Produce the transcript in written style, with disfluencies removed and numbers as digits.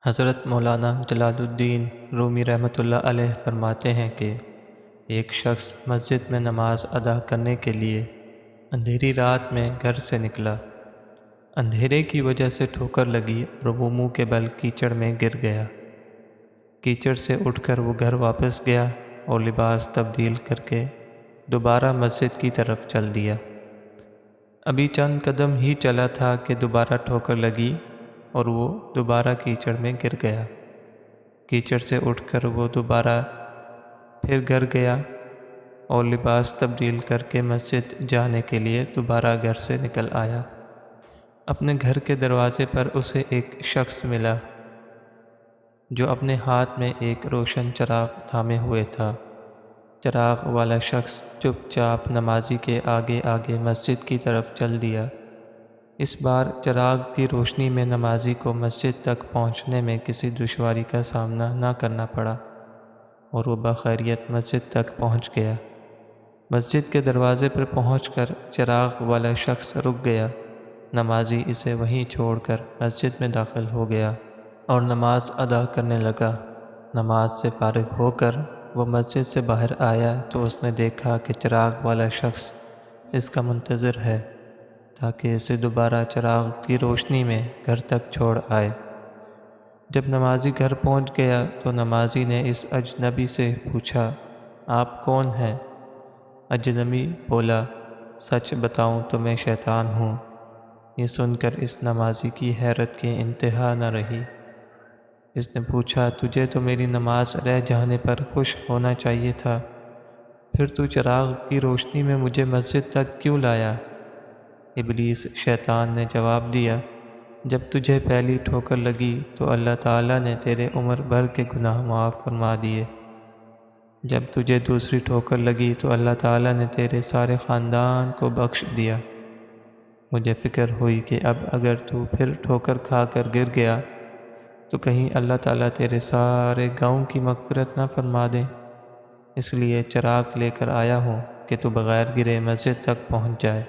حضرت مولانا جلال الدین رومی رحمۃ اللہ علیہ فرماتے ہیں کہ ایک شخص مسجد میں نماز ادا کرنے کے لیے اندھیری رات میں گھر سے نکلا۔ اندھیرے کی وجہ سے ٹھوکر لگی اور وہ منہ کے بل کیچڑ میں گر گیا۔ کیچڑ سے اٹھ کر وہ گھر واپس گیا اور لباس تبدیل کر کے دوبارہ مسجد کی طرف چل دیا۔ ابھی چند قدم ہی چلا تھا کہ دوبارہ ٹھوکر لگی اور وہ دوبارہ کیچڑ میں گر گیا۔ کیچڑ سے اٹھ کر وہ دوبارہ پھر گھر گیا اور لباس تبدیل کر کے مسجد جانے کے لیے دوبارہ گھر سے نکل آیا۔ اپنے گھر کے دروازے پر اسے ایک شخص ملا جو اپنے ہاتھ میں ایک روشن چراغ تھامے ہوئے تھا۔ چراغ والا شخص چپ چاپ نمازی کے آگے آگے مسجد کی طرف چل دیا۔ اس بار چراغ کی روشنی میں نمازی کو مسجد تک پہنچنے میں کسی دشواری کا سامنا نہ کرنا پڑا اور وہ بخیریت مسجد تک پہنچ گیا۔ مسجد کے دروازے پر پہنچ کر چراغ والا شخص رک گیا۔ نمازی اسے وہیں چھوڑ کر مسجد میں داخل ہو گیا اور نماز ادا کرنے لگا۔ نماز سے فارغ ہو کر وہ مسجد سے باہر آیا تو اس نے دیکھا کہ چراغ والا شخص اس کا منتظر ہے تاکہ اسے دوبارہ چراغ کی روشنی میں گھر تک چھوڑ آئے۔ جب نمازی گھر پہنچ گیا تو نمازی نے اس اجنبی سے پوچھا، آپ کون ہیں؟ اجنبی بولا، سچ بتاؤں تو میں شیطان ہوں۔ یہ سن کر اس نمازی کی حیرت کی انتہا نہ رہی۔ اس نے پوچھا، تجھے تو میری نماز رہ جانے پر خوش ہونا چاہیے تھا، پھر تو چراغ کی روشنی میں مجھے مسجد تک کیوں لایا؟ ابلیس شیطان نے جواب دیا، جب تجھے پہلی ٹھوکر لگی تو اللہ تعالیٰ نے تیرے عمر بھر کے گناہ معاف فرما دیے۔ جب تجھے دوسری ٹھوکر لگی تو اللہ تعالیٰ نے تیرے سارے خاندان کو بخش دیا۔ مجھے فکر ہوئی کہ اب اگر تو پھر ٹھوکر کھا کر گر گیا تو کہیں اللہ تعالیٰ تیرے سارے گاؤں کی مغفرت نہ فرما دیں، اس لیے چراغ لے کر آیا ہوں کہ تو بغیر گرے مسجد تک پہنچ جائے۔